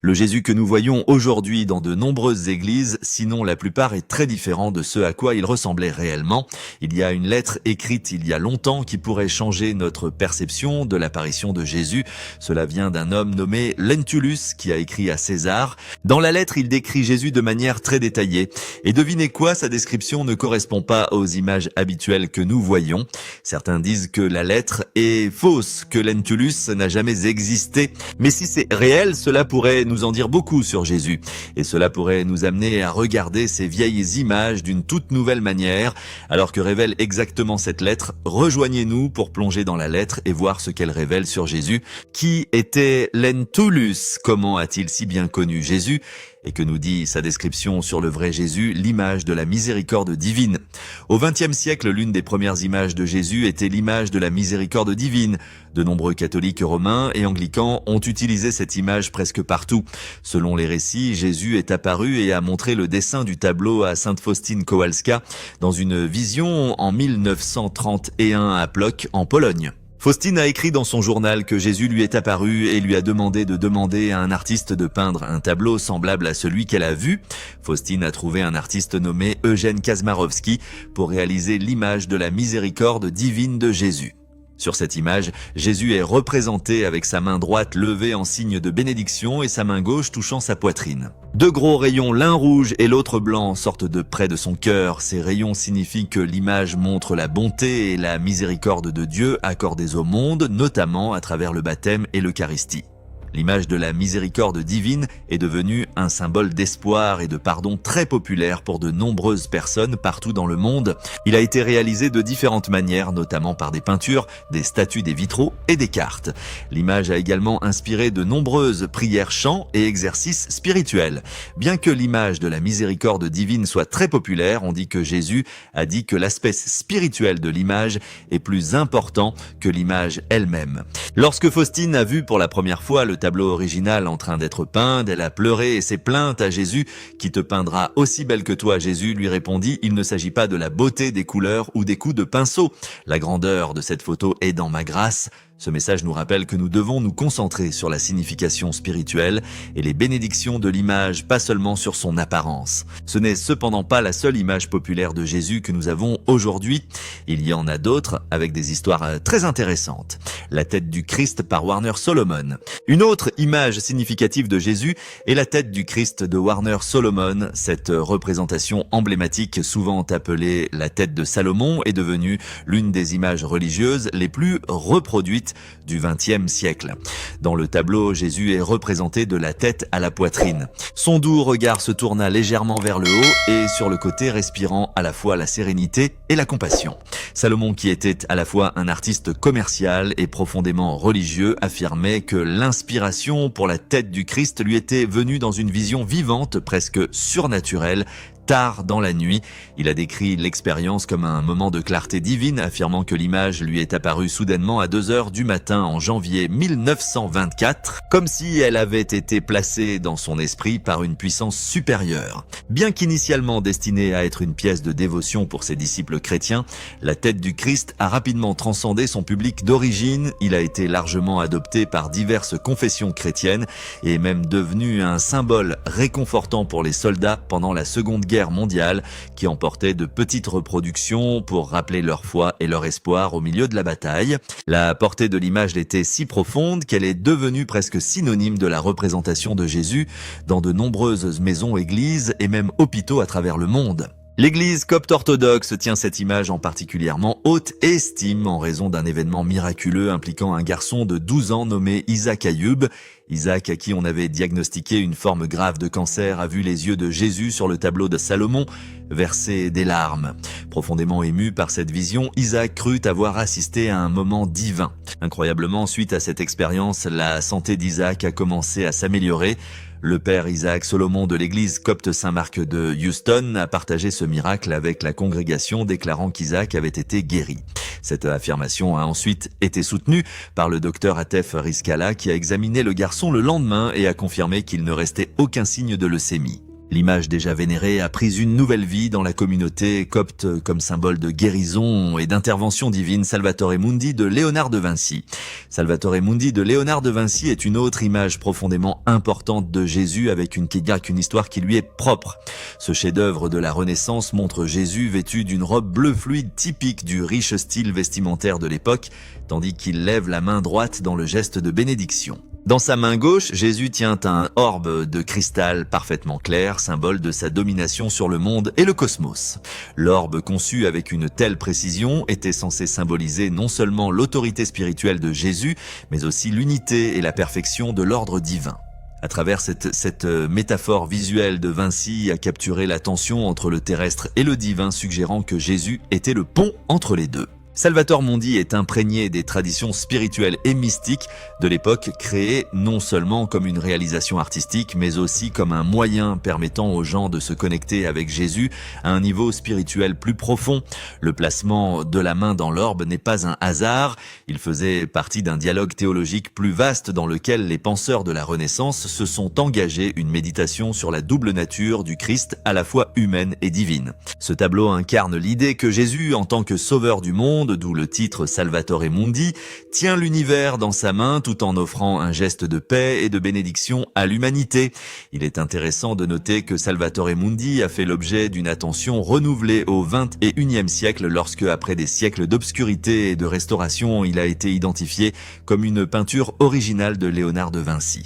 Le Jésus que nous voyons aujourd'hui dans de nombreuses églises, sinon la plupart, est très différent de ce à quoi il ressemblait réellement. Il y a une lettre écrite il y a longtemps qui pourrait changer notre perception de l'apparition de Jésus. Cela vient d'un homme nommé Lentulus qui a écrit à César. Dans la lettre, il décrit Jésus de manière très détaillée. Et devinez quoi, sa description ne correspond pas aux images habituelles que nous voyons. Certains disent que la lettre est fausse, que Lentulus n'a jamais existé. Mais si c'est réel, cela pourrait nous en dire beaucoup sur Jésus. Et cela pourrait nous amener à regarder ces vieilles images d'une toute nouvelle manière. Alors que révèle exactement cette lettre, rejoignez-nous pour plonger dans la lettre et voir ce qu'elle révèle sur Jésus. Qui était Lentulus? Comment a-t-il si bien connu Jésus? Et que nous dit sa description sur le vrai Jésus, l'image de la miséricorde divine. Au XXe siècle, l'une des premières images de Jésus était l'image de la miséricorde divine. De nombreux catholiques romains et anglicans ont utilisé cette image presque partout. Selon les récits, Jésus est apparu et a montré le dessin du tableau à Sainte Faustine Kowalska dans une vision en 1931 à Płock, en Pologne. Faustine a écrit dans son journal que Jésus lui est apparu et lui a demandé de demander à un artiste de peindre un tableau semblable à celui qu'elle a vu. Faustine a trouvé un artiste nommé Eugène Kaczmarowski pour réaliser l'image de la miséricorde divine de Jésus. Sur cette image, Jésus est représenté avec sa main droite levée en signe de bénédiction et sa main gauche touchant sa poitrine. Deux gros rayons, l'un rouge et l'autre blanc, sortent de près de son cœur. Ces rayons signifient que l'image montre la bonté et la miséricorde de Dieu accordées au monde, notamment à travers le baptême et l'Eucharistie. L'image de la miséricorde divine est devenue un symbole d'espoir et de pardon très populaire pour de nombreuses personnes partout dans le monde. Il a été réalisé de différentes manières, notamment par des peintures, des statues, des vitraux et des cartes. L'image a également inspiré de nombreuses prières, chants et exercices spirituels. Bien que l'image de la miséricorde divine soit très populaire, on dit que Jésus a dit que l'aspect spirituel de l'image est plus important que l'image elle-même. Lorsque Faustine a vu pour la première fois le tableau original en train d'être peint, elle a pleuré et s'est plainte à Jésus. « Qui te peindra aussi belle que toi ?» Jésus lui répondit « Il ne s'agit pas de la beauté des couleurs ou des coups de pinceau. La grandeur de cette photo est dans ma grâce. » Ce message nous rappelle que nous devons nous concentrer sur la signification spirituelle et les bénédictions de l'image, pas seulement sur son apparence. Ce n'est cependant pas la seule image populaire de Jésus que nous avons aujourd'hui. Il y en a d'autres avec des histoires très intéressantes. La tête du Christ par Warner Solomon. Une autre image significative de Jésus est la tête du Christ de Warner Solomon. Cette représentation emblématique, souvent appelée la tête de Salomon, est devenue l'une des images religieuses les plus reproduites du XXe siècle. Dans le tableau, Jésus est représenté de la tête à la poitrine. Son doux regard se tourna légèrement vers le haut et sur le côté, respirant à la fois la sérénité et la compassion. Salomon, qui était à la fois un artiste commercial et profondément religieux, affirmait que l'inspiration pour la tête du Christ lui était venue dans une vision vivante, presque surnaturelle. Tard dans la nuit, il a décrit l'expérience comme un moment de clarté divine, affirmant que l'image lui est apparue soudainement à 2 heures du matin en janvier 1924, comme si elle avait été placée dans son esprit par une puissance supérieure. Bien qu'initialement destinée à être une pièce de dévotion pour ses disciples chrétiens, la tête du Christ a rapidement transcendé son public d'origine. Il a été largement adopté par diverses confessions chrétiennes et est même devenu un symbole réconfortant pour les soldats pendant la Seconde Guerre mondiale, qui emportait de petites reproductions pour rappeler leur foi et leur espoir au milieu de la bataille. La portée de l'image était si profonde qu'elle est devenue presque synonyme de la représentation de Jésus dans de nombreuses maisons, églises et même hôpitaux à travers le monde. L'église copte orthodoxe tient cette image en particulièrement haute estime en raison d'un événement miraculeux impliquant un garçon de 12 ans nommé Isaac Ayoub. Isaac, à qui on avait diagnostiqué une forme grave de cancer, a vu les yeux de Jésus sur le tableau de Salomon verser des larmes. Profondément ému par cette vision, Isaac crut avoir assisté à un moment divin. Incroyablement, suite à cette expérience, la santé d'Isaac a commencé à s'améliorer. Le père Isaac Solomon de l'église copte Saint-Marc de Houston a partagé ce miracle avec la congrégation, déclarant qu'Isaac avait été guéri. Cette affirmation a ensuite été soutenue par le docteur Atef Rizkallah qui a examiné le garçon le lendemain et a confirmé qu'il ne restait aucun signe de leucémie. L'image déjà vénérée a pris une nouvelle vie dans la communauté copte comme symbole de guérison et d'intervention divine. Salvatore Mundi de Léonard de Vinci. Salvatore Mundi de Léonard de Vinci est une autre image profondément importante de Jésus avec une histoire qui lui est propre. Ce chef-d'œuvre de la Renaissance montre Jésus vêtu d'une robe bleu fluide typique du riche style vestimentaire de l'époque, tandis qu'il lève la main droite dans le geste de bénédiction. Dans sa main gauche, Jésus tient un orbe de cristal parfaitement clair, symbole de sa domination sur le monde et le cosmos. L'orbe conçu avec une telle précision était censé symboliser non seulement l'autorité spirituelle de Jésus, mais aussi l'unité et la perfection de l'ordre divin. À travers cette métaphore visuelle de Vinci a capturé la tension entre le terrestre et le divin, suggérant que Jésus était le pont entre les deux. Salvatore Mundi est imprégné des traditions spirituelles et mystiques de l'époque, créées non seulement comme une réalisation artistique, mais aussi comme un moyen permettant aux gens de se connecter avec Jésus à un niveau spirituel plus profond. Le placement de la main dans l'orbe n'est pas un hasard, il faisait partie d'un dialogue théologique plus vaste dans lequel les penseurs de la Renaissance se sont engagés une méditation sur la double nature du Christ à la fois humaine et divine. Ce tableau incarne l'idée que Jésus, en tant que sauveur du monde, d'où le titre Salvatore Mundi, tient l'univers dans sa main tout en offrant un geste de paix et de bénédiction à l'humanité. Il est intéressant de noter que Salvatore Mundi a fait l'objet d'une attention renouvelée au XXIe siècle lorsque, après des siècles d'obscurité et de restauration, il a été identifié comme une peinture originale de Léonard de Vinci.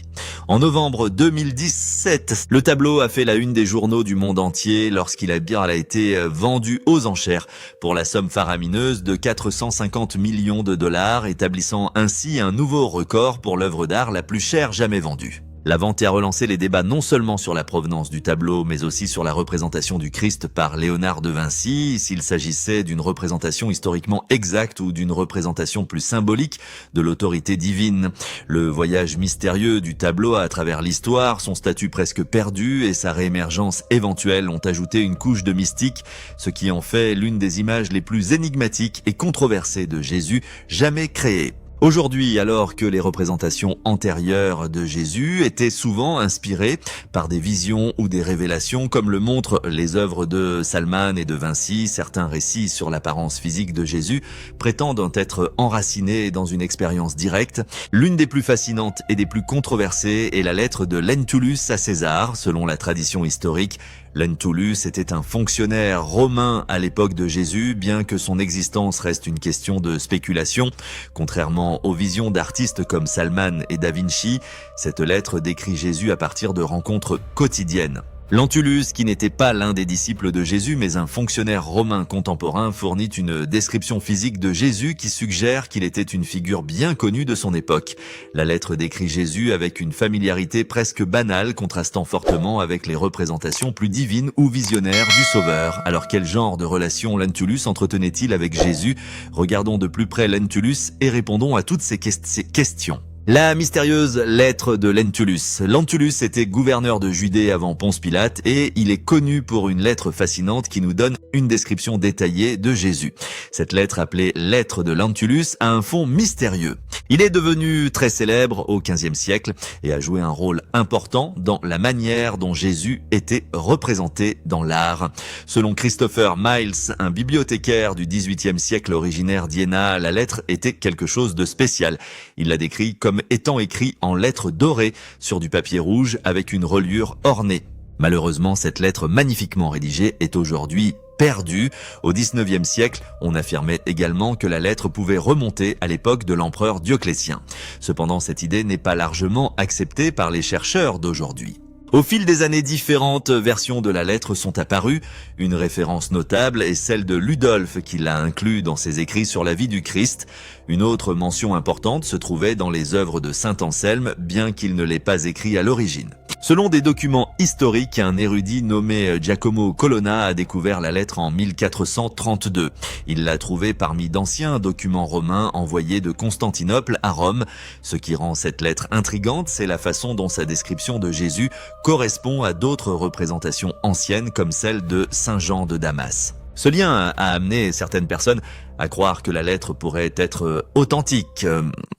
En novembre 2017, le tableau a fait la une des journaux du monde entier lorsqu'il a été vendu aux enchères pour la somme faramineuse de 450 millions de dollars, établissant ainsi un nouveau record pour l'œuvre d'art la plus chère jamais vendue. La vente a relancé les débats non seulement sur la provenance du tableau, mais aussi sur la représentation du Christ par Léonard de Vinci, s'il s'agissait d'une représentation historiquement exacte ou d'une représentation plus symbolique de l'autorité divine. Le voyage mystérieux du tableau à travers l'histoire, son statut presque perdu et sa réémergence éventuelle ont ajouté une couche de mystique, ce qui en fait l'une des images les plus énigmatiques et controversées de Jésus jamais créées. Aujourd'hui, alors que les représentations antérieures de Jésus étaient souvent inspirées par des visions ou des révélations, comme le montrent les œuvres de Salman et de Vinci, certains récits sur l'apparence physique de Jésus prétendent être enracinés dans une expérience directe. L'une des plus fascinantes et des plus controversées est la lettre de Lentulus à César. Selon la tradition historique, Lentulus était un fonctionnaire romain à l'époque de Jésus, bien que son existence reste une question de spéculation. Contrairement aux visions d'artistes comme Salman et Da Vinci, cette lettre décrit Jésus à partir de rencontres quotidiennes. Lentulus, qui n'était pas l'un des disciples de Jésus, mais un fonctionnaire romain contemporain, fournit une description physique de Jésus qui suggère qu'il était une figure bien connue de son époque. La lettre décrit Jésus avec une familiarité presque banale, contrastant fortement avec les représentations plus divines ou visionnaires du Sauveur. Alors quel genre de relation Lentulus entretenait-il avec Jésus? Regardons de plus près Lentulus et répondons à toutes ces questions. La mystérieuse lettre de Lentulus. Lentulus était gouverneur de Judée avant Ponce Pilate et il est connu pour une lettre fascinante qui nous donne une description détaillée de Jésus. Cette lettre, appelée lettre de Lentulus, a un fond mystérieux. Il est devenu très célèbre au XVe siècle et a joué un rôle important dans la manière dont Jésus était représenté dans l'art. Selon Christopher Miles, un bibliothécaire du XVIIIe siècle originaire d'Iéna, la lettre était quelque chose de spécial. Il l'a décrit comme étant écrit en lettres dorées sur du papier rouge avec une reliure ornée. Malheureusement, cette lettre magnifiquement rédigée est aujourd'hui perdue. Au XIXe siècle, on affirmait également que la lettre pouvait remonter à l'époque de l'empereur Dioclétien. Cependant, cette idée n'est pas largement acceptée par les chercheurs d'aujourd'hui. Au fil des années, différentes versions de la lettre sont apparues. Une référence notable est celle de Ludolphe qui l'a inclus dans ses écrits sur la vie du Christ. Une autre mention importante se trouvait dans les œuvres de saint Anselme, bien qu'il ne l'ait pas écrit à l'origine. Selon des documents historiques, un érudit nommé Giacomo Colonna a découvert la lettre en 1432. Il l'a trouvée parmi d'anciens documents romains envoyés de Constantinople à Rome. Ce qui rend cette lettre intrigante, c'est la façon dont sa description de Jésus correspond à d'autres représentations anciennes comme celle de Saint Jean de Damas. Ce lien a amené certaines personnes à croire que la lettre pourrait être authentique.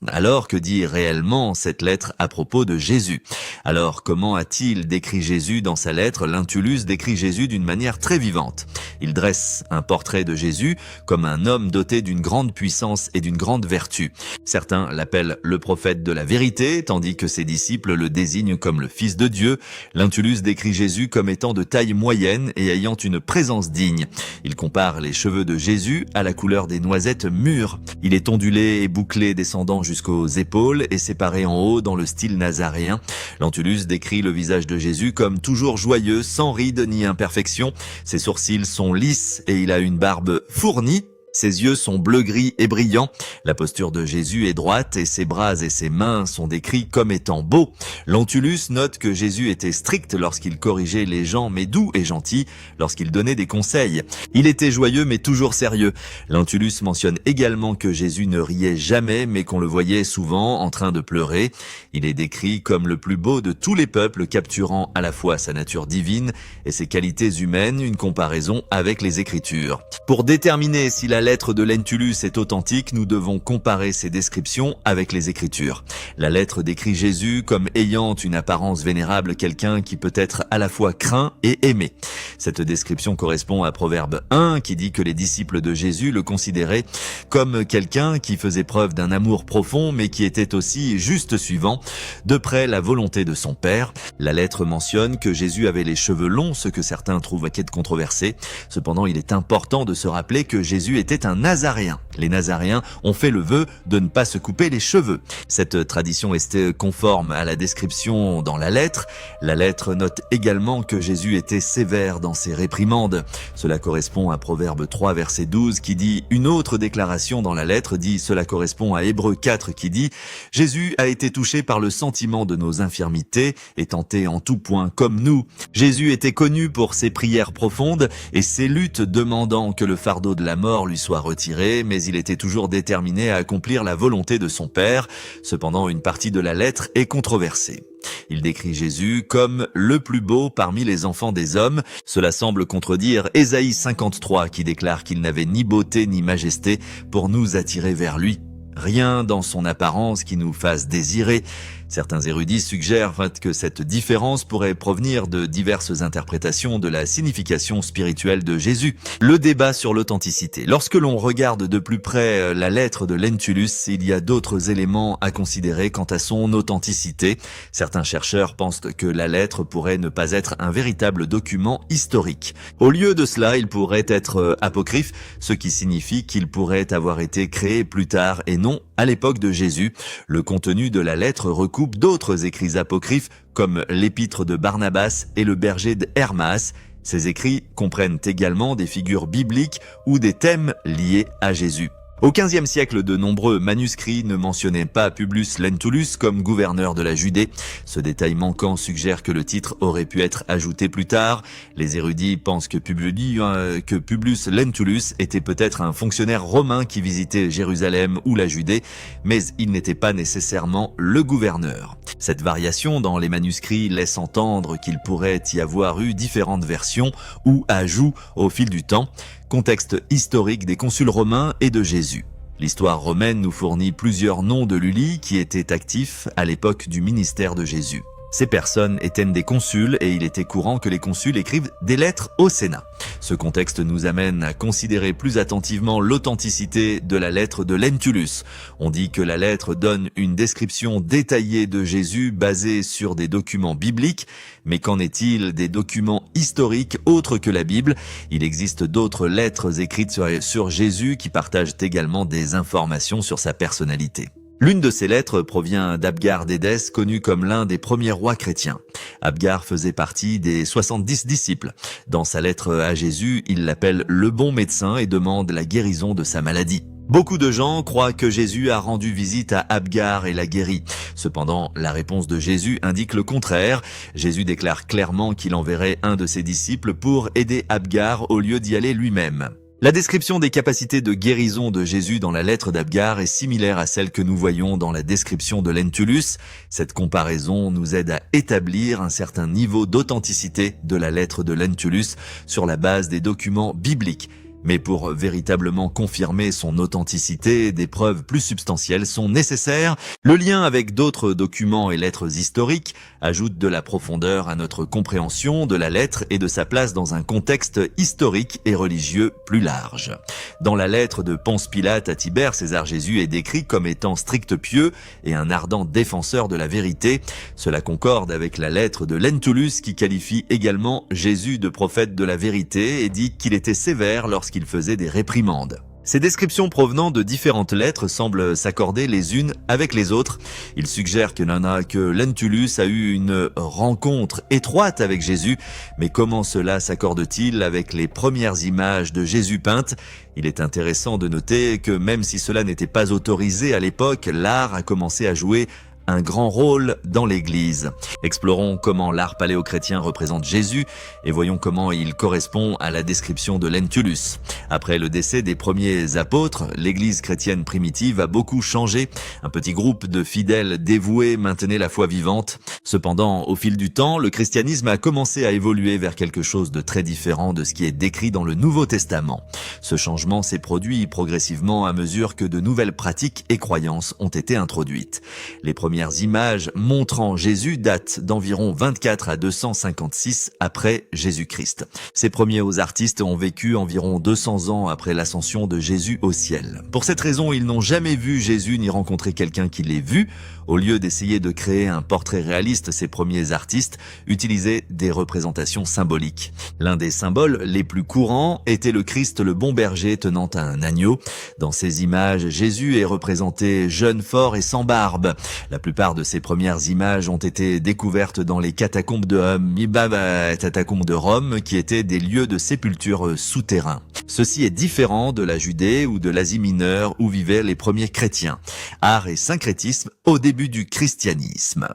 Alors que dit réellement cette lettre à propos de Jésus? Alors comment a-t-il décrit Jésus dans sa lettre? Lentulus décrit Jésus d'une manière très vivante. Il dresse un portrait de Jésus comme un homme doté d'une grande puissance et d'une grande vertu. Certains l'appellent le prophète de la vérité, tandis que ses disciples le désignent comme le Fils de Dieu. Lentulus décrit Jésus comme étant de taille moyenne et ayant une présence digne. Il compare les cheveux de Jésus à la couleur des noisettes mûres. Il est ondulé et bouclé descendant jusqu'aux épaules et séparé en haut dans le style nazaréen. Lentulus décrit le visage de Jésus comme toujours joyeux, sans rides ni imperfections. Ses sourcils sont lisses et il a une barbe fournie. Ses yeux sont bleu-gris et brillants. La posture de Jésus est droite et ses bras et ses mains sont décrits comme étant beaux. Lentulus note que Jésus était strict lorsqu'il corrigeait les gens, mais doux et gentil lorsqu'il donnait des conseils. Il était joyeux mais toujours sérieux. Lentulus mentionne également que Jésus ne riait jamais, mais qu'on le voyait souvent en train de pleurer. Il est décrit comme le plus beau de tous les peuples, capturant à la fois sa nature divine et ses qualités humaines, une comparaison avec les Écritures. Pour déterminer si la lettre de Lentulus est authentique, nous devons comparer ses descriptions avec les Écritures. La lettre décrit Jésus comme ayant une apparence vénérable, quelqu'un qui peut être à la fois craint et aimé. Cette description correspond à Proverbe 1 qui dit que les disciples de Jésus le considéraient comme quelqu'un qui faisait preuve d'un amour profond mais qui était aussi juste suivant, de près la volonté de son Père. La lettre mentionne que Jésus avait les cheveux longs, ce que certains trouvent controversé. Cependant, il est important de se rappeler que Jésus était un nazaréen. Les nazaréens ont fait le vœu de ne pas se couper les cheveux. Cette tradition est conforme à la description dans la lettre. La lettre note également que Jésus était sévère dans ses réprimandes. Cela correspond à Proverbe 3 verset 12 qui dit une autre déclaration dans la lettre dit cela correspond à Hébreux 4 qui dit Jésus a été touché par le sentiment de nos infirmités et tenté en tout point comme nous. Jésus était connu pour ses prières profondes et ses luttes demandant que le fardeau de la mort lui soit retiré, mais il était toujours déterminé à accomplir la volonté de son Père. Cependant, une partie de la lettre est controversée. Il décrit Jésus comme le plus beau parmi les enfants des hommes. Cela semble contredire Ésaïe 53 qui déclare qu'il n'avait ni beauté ni majesté pour nous attirer vers lui. Rien dans son apparence qui nous fasse désirer. Certains érudits suggèrent que cette différence pourrait provenir de diverses interprétations de la signification spirituelle de Jésus. Le débat sur l'authenticité. Lorsque l'on regarde de plus près la lettre de Lentulus, il y a d'autres éléments à considérer quant à son authenticité. Certains chercheurs pensent que la lettre pourrait ne pas être un véritable document historique. Au lieu de cela, il pourrait être apocryphe, ce qui signifie qu'il pourrait avoir été créé plus tard et non à l'époque de Jésus. Le contenu de la lettre recoupe d'autres écrits apocryphes comme l'épître de Barnabas et le berger d'Hermas. Ces écrits comprennent également des figures bibliques ou des thèmes liés à Jésus. Au XVe siècle, de nombreux manuscrits ne mentionnaient pas Publius Lentulus comme gouverneur de la Judée. Ce détail manquant suggère que le titre aurait pu être ajouté plus tard. Les érudits pensent que Publius Lentulus était peut-être un fonctionnaire romain qui visitait Jérusalem ou la Judée, mais il n'était pas nécessairement le gouverneur. Cette variation dans les manuscrits laisse entendre qu'il pourrait y avoir eu différentes versions ou ajouts au fil du temps. Contexte historique des consuls romains et de Jésus. L'histoire romaine nous fournit plusieurs noms de Lully qui étaient actifs à l'époque du ministère de Jésus. Ces personnes étaient des consuls et il était courant que les consuls écrivent des lettres au Sénat. Ce contexte nous amène à considérer plus attentivement l'authenticité de la lettre de Lentulus. On dit que la lettre donne une description détaillée de Jésus basée sur des documents bibliques, mais qu'en est-il des documents historiques autres que la Bible? Il existe d'autres lettres écrites sur Jésus qui partagent également des informations sur sa personnalité. L'une de ces lettres provient d'Abgar d'Édesse, connu comme l'un des premiers rois chrétiens. Abgar faisait partie des 70 disciples. Dans sa lettre à Jésus, il l'appelle le bon médecin et demande la guérison de sa maladie. Beaucoup de gens croient que Jésus a rendu visite à Abgar et l'a guéri. Cependant, la réponse de Jésus indique le contraire. Jésus déclare clairement qu'il enverrait un de ses disciples pour aider Abgar au lieu d'y aller lui-même. La description des capacités de guérison de Jésus dans la lettre d'Abgar est similaire à celle que nous voyons dans la description de Lentulus. Cette comparaison nous aide à établir un certain niveau d'authenticité de la lettre de Lentulus sur la base des documents bibliques. Mais pour véritablement confirmer son authenticité, des preuves plus substantielles sont nécessaires. Le lien avec d'autres documents et lettres historiques ajoute de la profondeur à notre compréhension de la lettre et de sa place dans un contexte historique et religieux plus large. Dans la lettre de Ponce Pilate à Tibère, César Jésus est décrit comme étant strict pieux et un ardent défenseur de la vérité. Cela concorde avec la lettre de Lentulus qui qualifie également Jésus de prophète de la vérité et dit qu'il était sévère lorsqu'il faisait des réprimandes. Ces descriptions provenant de différentes lettres semblent s'accorder les unes avec les autres. Il suggère que Lentulus a eu une rencontre étroite avec Jésus, mais comment cela s'accorde-t-il avec les premières images de Jésus peintes ? Il est intéressant de noter que même si cela n'était pas autorisé à l'époque, l'art a commencé à jouer un grand rôle dans l'Église. Explorons comment l'art paléochrétien représente Jésus et voyons comment il correspond à la description de Lentulus. Après le décès des premiers apôtres, l'Église chrétienne primitive a beaucoup changé. Un petit groupe de fidèles dévoués maintenait la foi vivante. Cependant, au fil du temps, le christianisme a commencé à évoluer vers quelque chose de très différent de ce qui est décrit dans le Nouveau Testament. Ce changement s'est produit progressivement à mesure que de nouvelles pratiques et croyances ont été introduites. Les premières images montrant Jésus datent d'environ 24 à 256 après Jésus-Christ. Ces premiers artistes ont vécu environ 200 ans après l'ascension de Jésus au ciel. Pour cette raison, ils n'ont jamais vu Jésus ni rencontré quelqu'un qui l'ait vu. Au lieu d'essayer de créer un portrait réaliste, ces premiers artistes utilisaient des représentations symboliques. L'un des symboles les plus courants était le Christ le bon berger tenant un agneau. Dans ces images, Jésus est représenté jeune, fort et sans barbe. La plupart de ces premières images ont été découvertes dans les catacombes de Rome, qui étaient des lieux de sépulture souterrains. Ceci est différent de la Judée ou de l'Asie mineure où vivaient les premiers chrétiens. Art et syncrétisme au début du christianisme.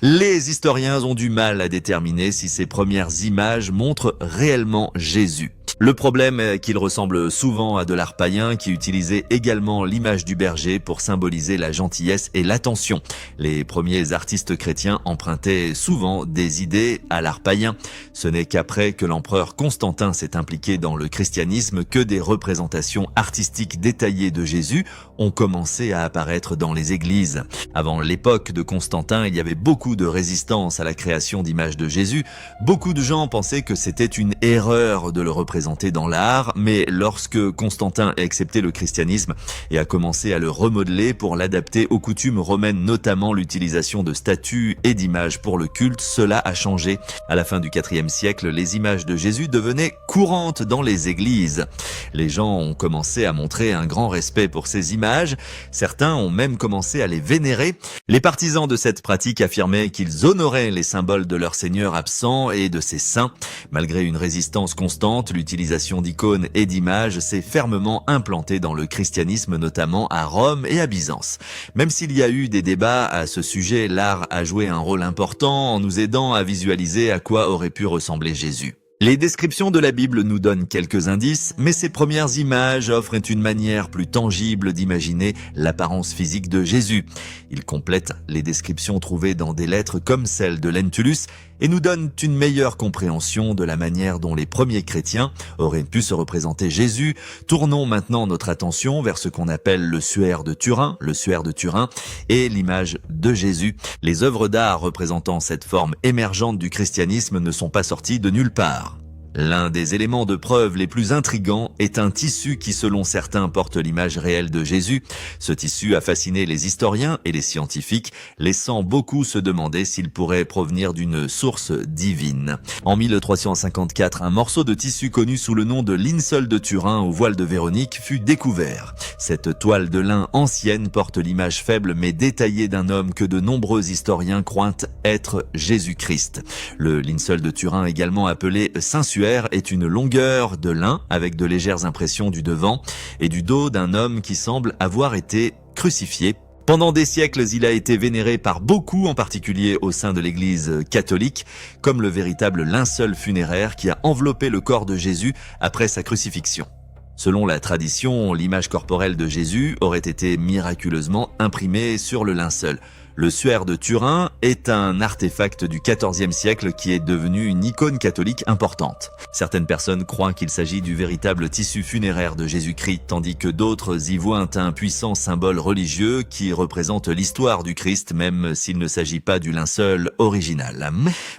Les historiens ont du mal à déterminer si ces premières images montrent réellement Jésus. Le problème est qu'il ressemble souvent à de l'art païen qui utilisait également l'image du berger pour symboliser la gentillesse et l'attention. Les premiers artistes chrétiens empruntaient souvent des idées à l'art païen. Ce n'est qu'après que l'empereur Constantin s'est impliqué dans le christianisme que des représentations artistiques détaillées de Jésus ont commencé à apparaître dans les églises. Avant l'époque de Constantin, il y avait beaucoup de résistance à la création d'images de Jésus. Beaucoup de gens pensaient que c'était une erreur de le représenter dans l'art, mais lorsque Constantin a accepté le christianisme et a commencé à le remodeler pour l'adapter aux coutumes romaines, notamment l'utilisation de statues et d'images pour le culte, cela a changé. À la fin du IVe siècle, les images de Jésus devenaient courantes dans les églises. Les gens ont commencé à montrer un grand respect pour ces images. Certains ont même commencé à les vénérer. Les partisans de cette pratique affirmaient qu'ils honoraient les symboles de leur Seigneur absent et de ses saints. Malgré une résistance constante, l'utilisation d'icônes et d'images s'est fermement implantée dans le christianisme, notamment à Rome et à Byzance. Même s'il y a eu des débats à ce sujet, l'art a joué un rôle important en nous aidant à visualiser à quoi aurait pu ressembler Jésus. Les descriptions de la Bible nous donnent quelques indices, mais ces premières images offrent une manière plus tangible d'imaginer l'apparence physique de Jésus. Ils complètent les descriptions trouvées dans des lettres comme celle de Lentulus et nous donnent une meilleure compréhension de la manière dont les premiers chrétiens auraient pu se représenter Jésus. Tournons maintenant notre attention vers ce qu'on appelle le suaire de Turin, et l'image de Jésus. Les œuvres d'art représentant cette forme émergente du christianisme ne sont pas sorties de nulle part. L'un des éléments de preuve les plus intrigants est un tissu qui, selon certains, porte l'image réelle de Jésus. Ce tissu a fasciné les historiens et les scientifiques, laissant beaucoup se demander s'il pourrait provenir d'une source divine. En 1354, un morceau de tissu connu sous le nom de linceul de Turin au voile de Véronique fut découvert. Cette toile de lin ancienne porte l'image faible mais détaillée d'un homme que de nombreux historiens croient être Jésus-Christ. Le linceul de Turin, également appelé Saint-Suaire, est une longueur de lin avec de légères impressions du devant et du dos d'un homme qui semble avoir été crucifié. Pendant des siècles, il a été vénéré par beaucoup, en particulier au sein de l'Église catholique, comme le véritable linceul funéraire qui a enveloppé le corps de Jésus après sa crucifixion. Selon la tradition, l'image corporelle de Jésus aurait été miraculeusement imprimée sur le linceul. Le suaire de Turin est un artefact du XIVe siècle qui est devenu une icône catholique importante. Certaines personnes croient qu'il s'agit du véritable tissu funéraire de Jésus-Christ, tandis que d'autres y voient un puissant symbole religieux qui représente l'histoire du Christ, même s'il ne s'agit pas du linceul original.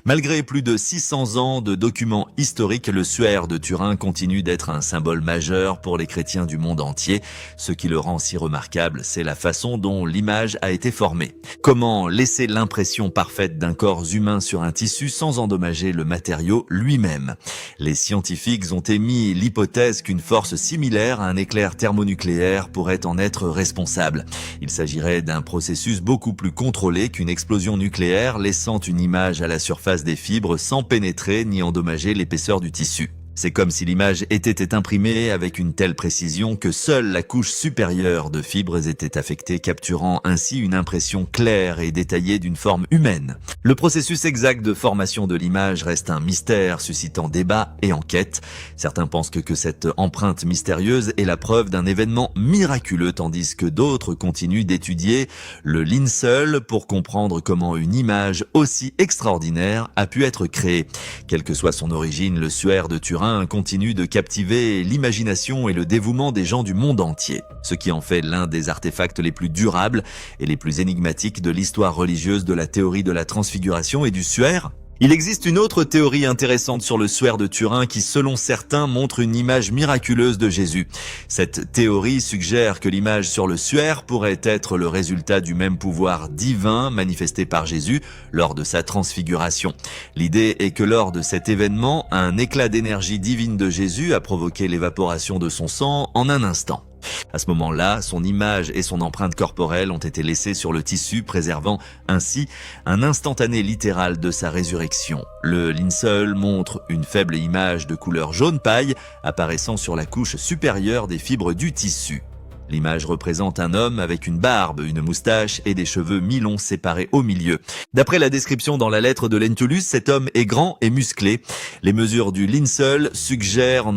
Malgré plus de 600 ans de documents historiques, le suaire de Turin continue d'être un symbole majeur pour les chrétiens du monde entier. Ce qui le rend si remarquable, c'est la façon dont l'image a été formée. Comment laisser l'impression parfaite d'un corps humain sur un tissu sans endommager le matériau lui-même? Les scientifiques ont émis l'hypothèse qu'une force similaire à un éclair thermonucléaire pourrait en être responsable. Il s'agirait d'un processus beaucoup plus contrôlé qu'une explosion nucléaire, laissant une image à la surface des fibres sans pénétrer ni endommager l'épaisseur du tissu. C'est comme si l'image était imprimée avec une telle précision que seule la couche supérieure de fibres était affectée, capturant ainsi une impression claire et détaillée d'une forme humaine. Le processus exact de formation de l'image reste un mystère, suscitant débat et enquête. Certains pensent que cette empreinte mystérieuse est la preuve d'un événement miraculeux, tandis que d'autres continuent d'étudier le linceul pour comprendre comment une image aussi extraordinaire a pu être créée. Quelle que soit son origine, le suaire de Turin continue de captiver l'imagination et le dévouement des gens du monde entier, ce qui en fait l'un des artefacts les plus durables et les plus énigmatiques de l'histoire religieuse de la théorie de la transfiguration et du suaire. Il existe une autre théorie intéressante sur le suaire de Turin qui, selon certains, montre une image miraculeuse de Jésus. Cette théorie suggère que l'image sur le suaire pourrait être le résultat du même pouvoir divin manifesté par Jésus lors de sa transfiguration. L'idée est que lors de cet événement, un éclat d'énergie divine de Jésus a provoqué l'évaporation de son sang en un instant. À ce moment-là, son image et son empreinte corporelle ont été laissées sur le tissu, préservant ainsi un instantané littéral de sa résurrection. Le linceul montre une faible image de couleur jaune paille apparaissant sur la couche supérieure des fibres du tissu. L'image représente un homme avec une barbe, une moustache et des cheveux mi-longs séparés au milieu. D'après la description dans la lettre de Lentulus, cet homme est grand et musclé. Les mesures du linceul suggèrent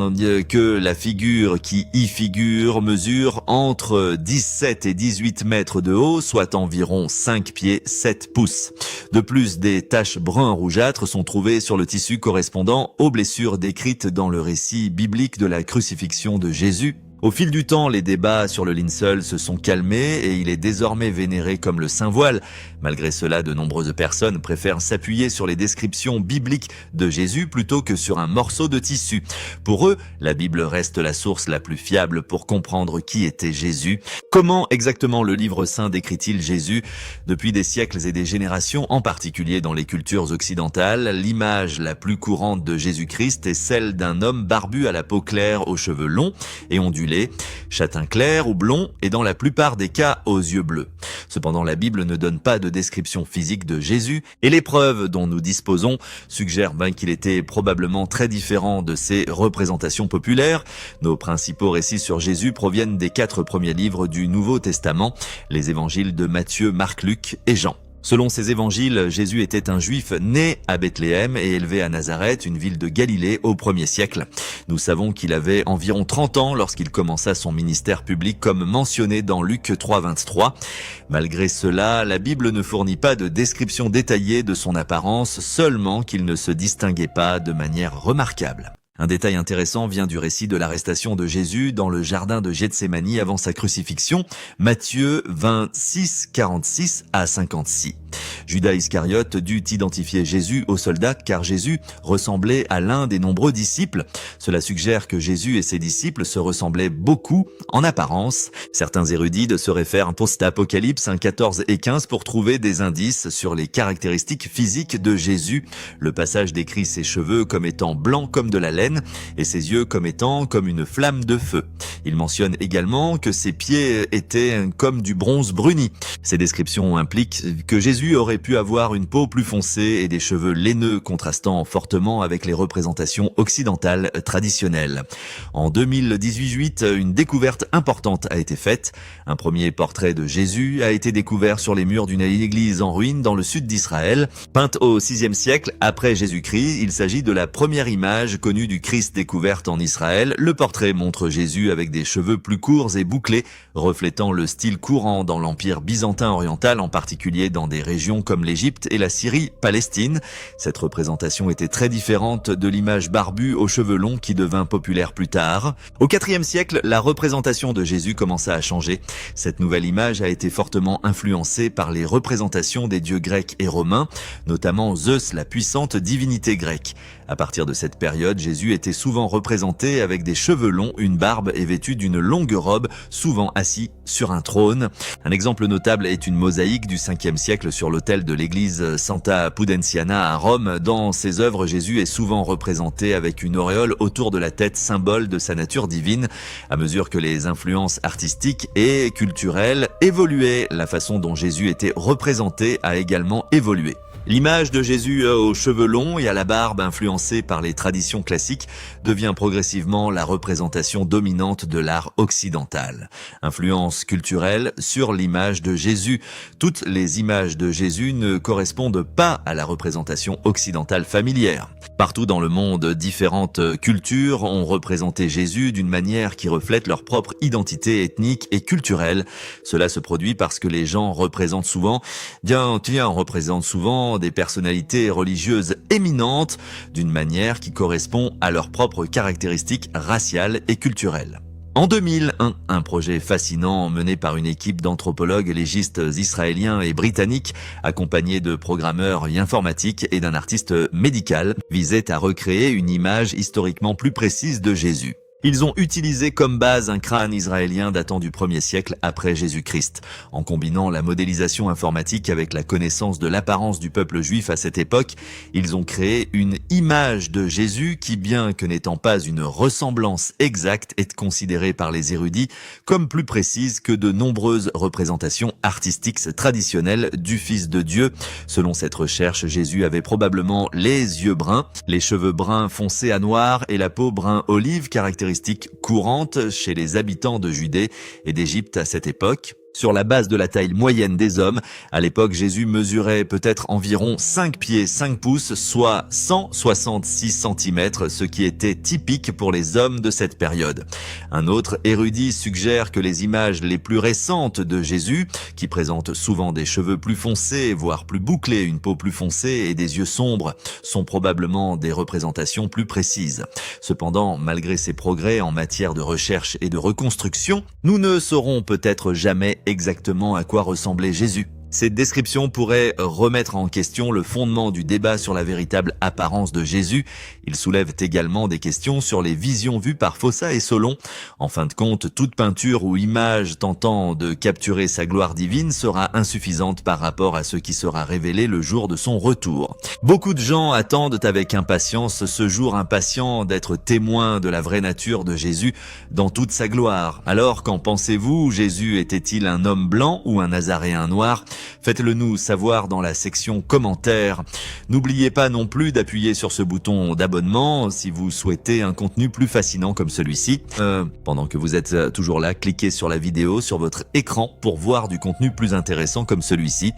que la figure qui y figure mesure entre 17 et 18 mètres de haut, soit environ 5 pieds 7 pouces. De plus, des taches brun rougeâtres sont trouvées sur le tissu correspondant aux blessures décrites dans le récit biblique de la crucifixion de Jésus. Au fil du temps, les débats sur le linceul se sont calmés et il est désormais vénéré comme le Saint Voile. Malgré cela, de nombreuses personnes préfèrent s'appuyer sur les descriptions bibliques de Jésus plutôt que sur un morceau de tissu. Pour eux, la Bible reste la source la plus fiable pour comprendre qui était Jésus. Comment exactement le livre saint décrit-il Jésus? Depuis des siècles et des générations, en particulier dans les cultures occidentales, l'image la plus courante de Jésus-Christ est celle d'un homme barbu à la peau claire, aux cheveux longs et ondulés, châtain clair ou blond et dans la plupart des cas aux yeux bleus. Cependant, la Bible ne donne pas de description physique de Jésus et les preuves dont nous disposons suggèrent qu'il était probablement très différent de ces représentations populaires. Nos principaux récits sur Jésus proviennent des 4 premiers livres du Nouveau Testament, les évangiles de Matthieu, Marc, Luc et Jean. Selon ces évangiles, Jésus était un juif né à Bethléem et élevé à Nazareth, une ville de Galilée au 1er siècle. Nous savons qu'il avait environ 30 ans lorsqu'il commença son ministère public comme mentionné dans Luc 3,23. Malgré cela, la Bible ne fournit pas de description détaillée de son apparence, seulement qu'il ne se distinguait pas de manière remarquable. Un détail intéressant vient du récit de l'arrestation de Jésus dans le jardin de Gethsémani avant sa crucifixion, Matthieu 26, 46 à 56. Judas Iscariote dut identifier Jésus aux soldats car Jésus ressemblait à l'un des nombreux disciples. Cela suggère que Jésus et ses disciples se ressemblaient beaucoup en apparence. Certains érudits se réfèrent post-Apocalypse 14 et 15 pour trouver des indices sur les caractéristiques physiques de Jésus. Le passage décrit ses cheveux comme étant blancs comme de la laine et ses yeux comme étant comme une flamme de feu. Il mentionne également que ses pieds étaient comme du bronze bruni. Ces descriptions impliquent que Jésus aurait aurait pu avoir une peau plus foncée et des cheveux laineux contrastant fortement avec les représentations occidentales traditionnelles. En 2018, une découverte importante a été faite. Un premier portrait de Jésus a été découvert sur les murs d'une église en ruine dans le sud d'Israël. Peinte au VIe siècle après Jésus-Christ, il s'agit de la première image connue du Christ découverte en Israël. Le portrait montre Jésus avec des cheveux plus courts et bouclés, reflétant le style courant dans l'Empire byzantin oriental, en particulier dans des régions comme l'Égypte et la Syrie-Palestine. Cette représentation était très différente de l'image barbue aux cheveux longs qui devint populaire plus tard. Au IVe siècle, la représentation de Jésus commença à changer. Cette nouvelle image a été fortement influencée par les représentations des dieux grecs et romains, notamment Zeus, la puissante divinité grecque. À partir de cette période, Jésus était souvent représenté avec des cheveux longs, une barbe et vêtu d'une longue robe, souvent assis sur un trône. Un exemple notable est une mosaïque du Ve siècle sur l'autel de l'église Santa Pudenziana à Rome. Dans ses œuvres, Jésus est souvent représenté avec une auréole autour de la tête, symbole de sa nature divine. À mesure que les influences artistiques et culturelles évoluaient, la façon dont Jésus était représenté a également évolué. L'image de Jésus aux cheveux longs et à la barbe influencée par les traditions classiques devient progressivement la représentation dominante de l'art occidental. Influence culturelle sur l'image de Jésus. Toutes les images de Jésus ne correspondent pas à la représentation occidentale familière. Partout dans le monde, différentes cultures ont représenté Jésus d'une manière qui reflète leur propre identité ethnique et culturelle. Cela se produit parce que les gens représentent souvent des personnalités religieuses éminentes d'une manière qui correspond à leurs propres caractéristiques raciales et culturelles. En 2001, un projet fascinant mené par une équipe d'anthropologues légistes israéliens et britanniques, accompagnés de programmeurs informatiques et d'un artiste médical, visait à recréer une image historiquement plus précise de Jésus. Ils ont utilisé comme base un crâne israélien datant du 1er siècle après Jésus-Christ. En combinant la modélisation informatique avec la connaissance de l'apparence du peuple juif à cette époque, ils ont créé une image de Jésus qui, bien que n'étant pas une ressemblance exacte, est considérée par les érudits comme plus précise que de nombreuses représentations artistiques traditionnelles du Fils de Dieu. Selon cette recherche, Jésus avait probablement les yeux bruns, les cheveux bruns foncés à noir et la peau brun olive, caractéristique courante chez les habitants de Judée et d'Égypte à cette époque. Sur la base de la taille moyenne des hommes, à l'époque, Jésus mesurait peut-être environ 5 pieds 5 pouces, soit 166 cm, ce qui était typique pour les hommes de cette période. Un autre érudit suggère que les images les plus récentes de Jésus, qui présentent souvent des cheveux plus foncés, voire plus bouclés, une peau plus foncée et des yeux sombres, sont probablement des représentations plus précises. Cependant, malgré ces progrès en matière de recherche et de reconstruction, nous ne saurons peut-être jamais exactement à quoi ressemblait Jésus. Cette description pourrait remettre en question le fondement du débat sur la véritable apparence de Jésus. Il soulève également des questions sur les visions vues par Fossa et Solon. En fin de compte, toute peinture ou image tentant de capturer sa gloire divine sera insuffisante par rapport à ce qui sera révélé le jour de son retour. Beaucoup de gens attendent avec impatience ce jour impatient d'être témoins de la vraie nature de Jésus dans toute sa gloire. Alors, qu'en pensez-vous? Jésus était-il un homme blanc ou un nazaréen noir? Faites-le nous savoir dans la section commentaires. N'oubliez pas non plus d'appuyer sur ce bouton d'abonnement si vous souhaitez un contenu plus fascinant comme celui-ci. Pendant que vous êtes toujours là, cliquez sur la vidéo sur votre écran pour voir du contenu plus intéressant comme celui-ci.